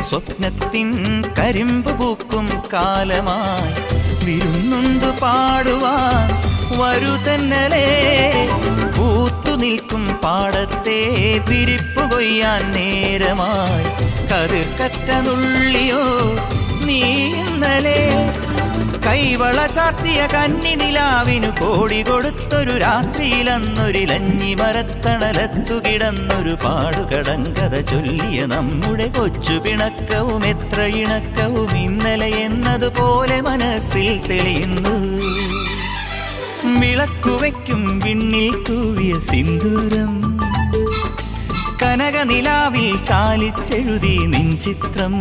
സ്വപ്നത്തിൻ കരിമ്പ് പൂക്കും കാലമായി വിരുന്നുണ്ട് പാടുവാൻ വരുതന്നലേ പൂത്തു നിൽക്കും പാടത്തെ പിരിപ്പു കൊയ്യാൻ നേരമായി കതിർക്കറ്റ നുള്ളിയോ നീ ഇന്നലെ കൈവള ചാർത്തിയ കന്നി നിലാവിനു കോടി കൊടുത്തൊരു രാത്രിയിലന്നൊരിലഞ്ഞി മരത്തണലത്തു കിടന്നൊരു പാടുകടങ്കഥ ചൊല്ലിയ നമ്മുടെ കൊച്ചു പിണക്കവും എത്ര ഇണക്കവും ഇന്നലെ എന്നതുപോലെ മനസ്സിൽ തെളിയുന്നു വിളക്കുവയ്ക്കും വിണ്ണിൽ തൂവിയ സിന്ദൂരം കനകനിലാവിൽ ചാലിച്ചെഴുതി നിൻ ചിത്രം